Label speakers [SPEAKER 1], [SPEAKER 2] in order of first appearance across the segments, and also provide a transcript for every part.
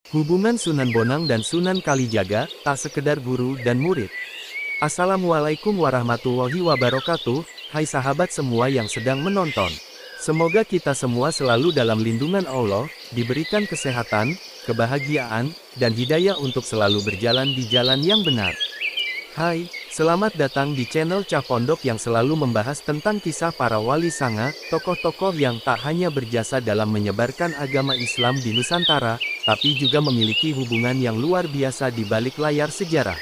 [SPEAKER 1] Hubungan Sunan Bonang dan Sunan Kalijaga, tak sekedar guru dan murid. Assalamualaikum warahmatullahi wabarakatuh, hai sahabat semua yang sedang menonton. Semoga kita semua selalu dalam lindungan Allah, diberikan kesehatan, kebahagiaan, dan hidayah untuk selalu berjalan di jalan yang benar. Hai, selamat datang di channel Cah Pondok yang selalu membahas tentang kisah para wali sanga, tokoh-tokoh yang tak hanya berjasa dalam menyebarkan agama Islam di Nusantara, tapi juga memiliki hubungan yang luar biasa di balik layar sejarah.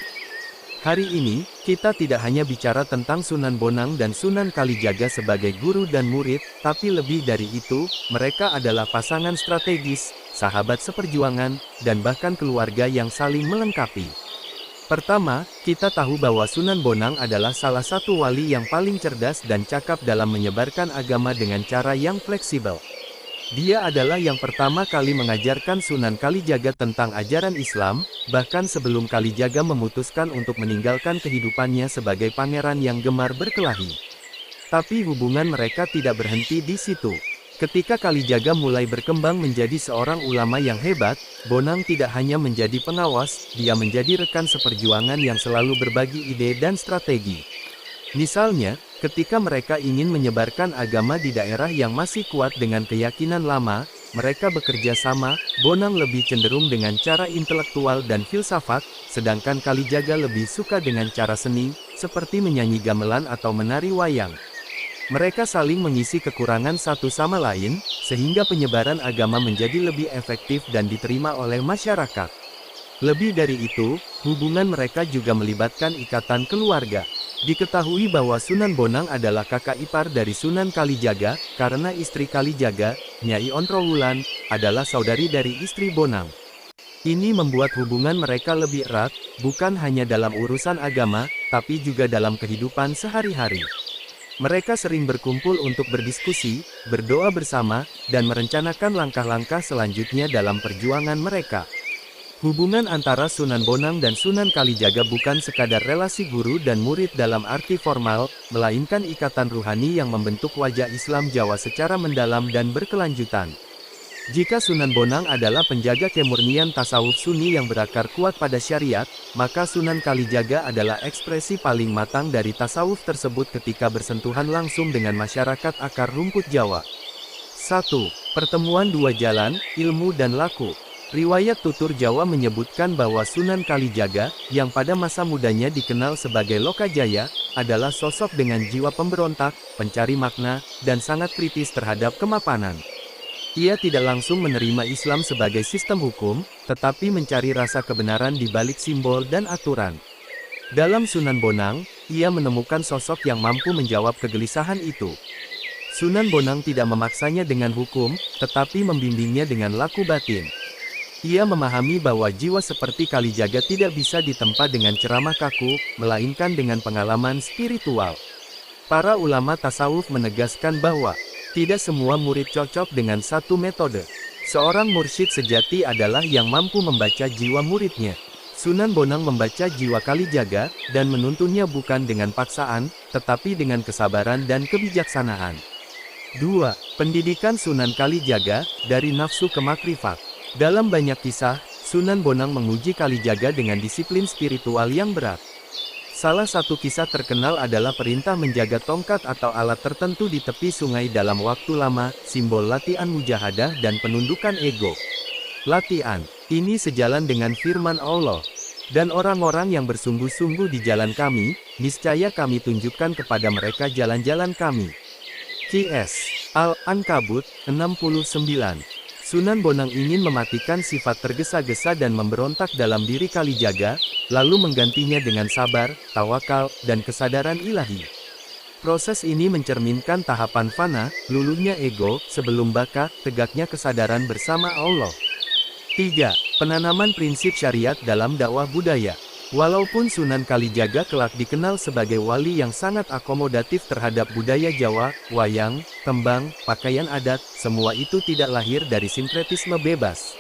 [SPEAKER 1] Hari ini, kita tidak hanya bicara tentang Sunan Bonang dan Sunan Kalijaga sebagai guru dan murid, tapi lebih dari itu, mereka adalah pasangan strategis, sahabat seperjuangan, dan bahkan keluarga yang saling melengkapi. Pertama, kita tahu bahwa Sunan Bonang adalah salah satu wali yang paling cerdas dan cakap dalam menyebarkan agama dengan cara yang fleksibel. Dia adalah yang pertama kali mengajarkan Sunan Kalijaga tentang ajaran Islam, bahkan sebelum Kalijaga memutuskan untuk meninggalkan kehidupannya sebagai pangeran yang gemar berkelahi. Tapi hubungan mereka tidak berhenti di situ. Ketika Kalijaga mulai berkembang menjadi seorang ulama yang hebat, Bonang tidak hanya menjadi pengawas, dia menjadi rekan seperjuangan yang selalu berbagi ide dan strategi. Misalnya, ketika mereka ingin menyebarkan agama di daerah yang masih kuat dengan keyakinan lama, mereka bekerja sama. Bonang lebih cenderung dengan cara intelektual dan filsafat, sedangkan Kalijaga lebih suka dengan cara seni, seperti menyanyi gamelan atau menari wayang. Mereka saling mengisi kekurangan satu sama lain, sehingga penyebaran agama menjadi lebih efektif dan diterima oleh masyarakat. Lebih dari itu, hubungan mereka juga melibatkan ikatan keluarga. Diketahui bahwa Sunan Bonang adalah kakak ipar dari Sunan Kalijaga, karena istri Kalijaga, Nyai Ontrowulan, adalah saudari dari istri Bonang. Ini membuat hubungan mereka lebih erat, bukan hanya dalam urusan agama, tapi juga dalam kehidupan sehari-hari. Mereka sering berkumpul untuk berdiskusi, berdoa bersama, dan merencanakan langkah-langkah selanjutnya dalam perjuangan mereka. Hubungan antara Sunan Bonang dan Sunan Kalijaga bukan sekadar relasi guru dan murid dalam arti formal, melainkan ikatan ruhani yang membentuk wajah Islam Jawa secara mendalam dan berkelanjutan. Jika Sunan Bonang adalah penjaga kemurnian tasawuf Sunni yang berakar kuat pada syariat, maka Sunan Kalijaga adalah ekspresi paling matang dari tasawuf tersebut ketika bersentuhan langsung dengan masyarakat akar rumput Jawa. 1. Pertemuan dua jalan, ilmu dan laku. Riwayat tutur Jawa menyebutkan bahwa Sunan Kalijaga, yang pada masa mudanya dikenal sebagai Lokajaya, adalah sosok dengan jiwa pemberontak, pencari makna, dan sangat kritis terhadap kemapanan. Ia tidak langsung menerima Islam sebagai sistem hukum, tetapi mencari rasa kebenaran di balik simbol dan aturan. Dalam Sunan Bonang, ia menemukan sosok yang mampu menjawab kegelisahan itu. Sunan Bonang tidak memaksanya dengan hukum, tetapi membimbingnya dengan laku batin. Ia memahami bahwa jiwa seperti Kalijaga tidak bisa ditempa dengan ceramah kaku, melainkan dengan pengalaman spiritual. Para ulama tasawuf menegaskan bahwa tidak semua murid cocok dengan satu metode. Seorang mursyid sejati adalah yang mampu membaca jiwa muridnya. Sunan Bonang membaca jiwa Kalijaga, dan menuntunnya bukan dengan paksaan, tetapi dengan kesabaran dan kebijaksanaan. 2. Pendidikan Sunan Kalijaga, dari nafsu ke makrifat. Dalam banyak kisah, Sunan Bonang menguji Kalijaga dengan disiplin spiritual yang berat. Salah satu kisah terkenal adalah perintah menjaga tongkat atau alat tertentu di tepi sungai dalam waktu lama, simbol latihan mujahadah dan penundukan ego. Latihan ini sejalan dengan firman Allah. Dan orang-orang yang bersungguh-sungguh di jalan kami, niscaya kami tunjukkan kepada mereka jalan-jalan kami. Qs. Al-Ankabut, 69. Sunan Bonang ingin mematikan sifat tergesa-gesa dan memberontak dalam diri Kalijaga, lalu menggantinya dengan sabar, tawakal, dan kesadaran ilahi. Proses ini mencerminkan tahapan fana, luluhnya ego, sebelum baka, tegaknya kesadaran bersama Allah. 3. Penanaman prinsip syariat dalam dakwah budaya. Walaupun Sunan Kalijaga kelak dikenal sebagai wali yang sangat akomodatif terhadap budaya Jawa, wayang, tembang, pakaian adat, semua itu tidak lahir dari sinkretisme bebas.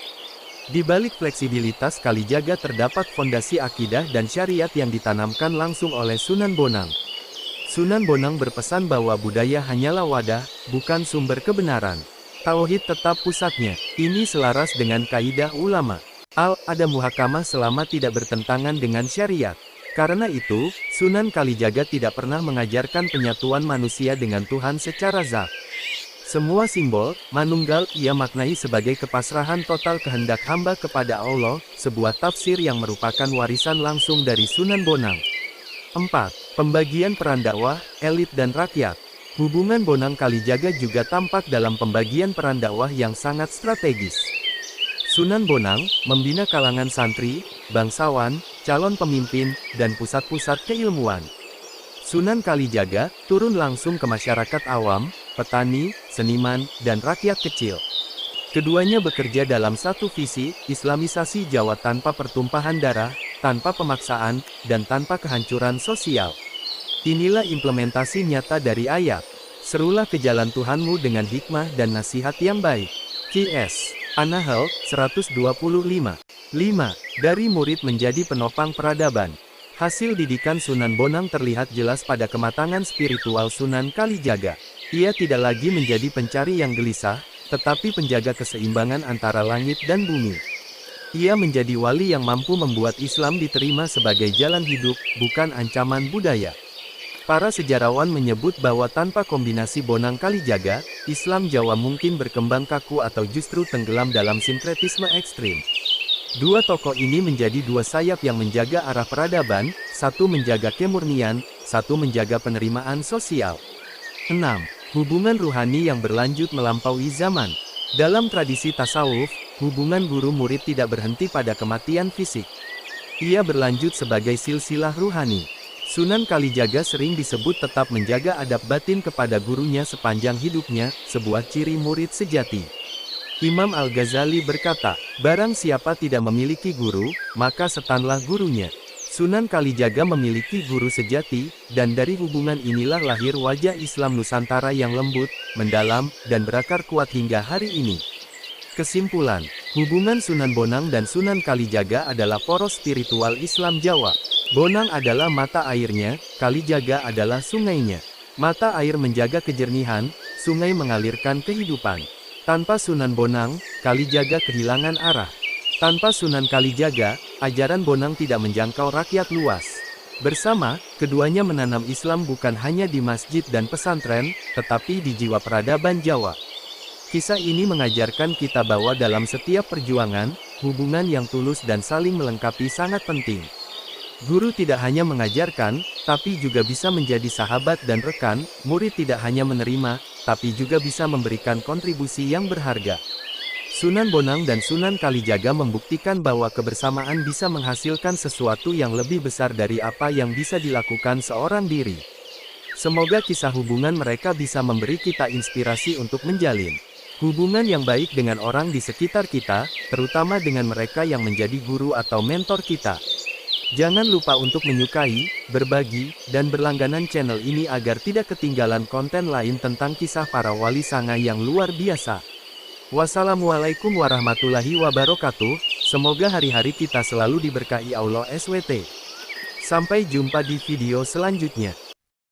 [SPEAKER 1] Di balik fleksibilitas Kalijaga terdapat fondasi akidah dan syariat yang ditanamkan langsung oleh Sunan Bonang. Sunan Bonang berpesan bahwa budaya hanyalah wadah, bukan sumber kebenaran. Tauhid tetap pusatnya. Ini selaras dengan kaidah ulama. Ada muhakamah selama tidak bertentangan dengan syariat. Karena itu, Sunan Kalijaga tidak pernah mengajarkan penyatuan manusia dengan Tuhan secara zat. Semua simbol, manunggal, ia maknai sebagai kepasrahan total kehendak hamba kepada Allah, sebuah tafsir yang merupakan warisan langsung dari Sunan Bonang. 4. Pembagian peran dakwah, elit dan rakyat. Hubungan Bonang Kalijaga juga tampak dalam pembagian peran dakwah yang sangat strategis. Sunan Bonang membina kalangan santri, bangsawan, calon pemimpin, dan pusat-pusat keilmuan. Sunan Kalijaga turun langsung ke masyarakat awam, petani, seniman, dan rakyat kecil. Keduanya bekerja dalam satu visi, Islamisasi Jawa tanpa pertumpahan darah, tanpa pemaksaan, dan tanpa kehancuran sosial. Inilah implementasi nyata dari ayat, "Serulah ke jalan Tuhanmu dengan hikmah dan nasihat yang baik." Q.S. An-Nahl, 125. 5. Dari murid menjadi penopang peradaban. Hasil didikan Sunan Bonang terlihat jelas pada kematangan spiritual Sunan Kalijaga. Ia tidak lagi menjadi pencari yang gelisah, tetapi penjaga keseimbangan antara langit dan bumi. Ia menjadi wali yang mampu membuat Islam diterima sebagai jalan hidup, bukan ancaman budaya. Para sejarawan menyebut bahwa tanpa kombinasi Bonang Kalijaga, Islam Jawa mungkin berkembang kaku atau justru tenggelam dalam sinkretisme ekstrim. Dua tokoh ini menjadi dua sayap yang menjaga arah peradaban, satu menjaga kemurnian, satu menjaga penerimaan sosial. 6. Hubungan ruhani yang berlanjut melampaui zaman. Dalam tradisi tasawuf, hubungan guru-murid tidak berhenti pada kematian fisik. Ia berlanjut sebagai silsilah ruhani. Sunan Kalijaga sering disebut tetap menjaga adab batin kepada gurunya sepanjang hidupnya, sebuah ciri murid sejati. Imam Al-Ghazali berkata, "Barang siapa tidak memiliki guru, maka setanlah gurunya." Sunan Kalijaga memiliki guru sejati, dan dari hubungan inilah lahir wajah Islam Nusantara yang lembut, mendalam, dan berakar kuat hingga hari ini. Kesimpulan, hubungan Sunan Bonang dan Sunan Kalijaga adalah poros spiritual Islam Jawa. Bonang adalah mata airnya, Kalijaga adalah sungainya. Mata air menjaga kejernihan, sungai mengalirkan kehidupan. Tanpa Sunan Bonang, Kalijaga kehilangan arah. Tanpa Sunan Kalijaga, ajaran Bonang tidak menjangkau rakyat luas. Bersama, keduanya menanam Islam bukan hanya di masjid dan pesantren, tetapi di jiwa peradaban Jawa. Kisah ini mengajarkan kita bahwa dalam setiap perjuangan, hubungan yang tulus dan saling melengkapi sangat penting. Guru tidak hanya mengajarkan, tapi juga bisa menjadi sahabat dan rekan. Murid tidak hanya menerima, tapi juga bisa memberikan kontribusi yang berharga. Sunan Bonang dan Sunan Kalijaga membuktikan bahwa kebersamaan bisa menghasilkan sesuatu yang lebih besar dari apa yang bisa dilakukan seorang diri. Semoga kisah hubungan mereka bisa memberi kita inspirasi untuk menjalin hubungan yang baik dengan orang di sekitar kita, terutama dengan mereka yang menjadi guru atau mentor kita. Jangan lupa untuk menyukai, berbagi, dan berlangganan channel ini agar tidak ketinggalan konten lain tentang kisah para wali sanga yang luar biasa. Wassalamualaikum warahmatullahi wabarakatuh, semoga hari-hari kita selalu diberkahi Allah SWT. Sampai jumpa di video selanjutnya.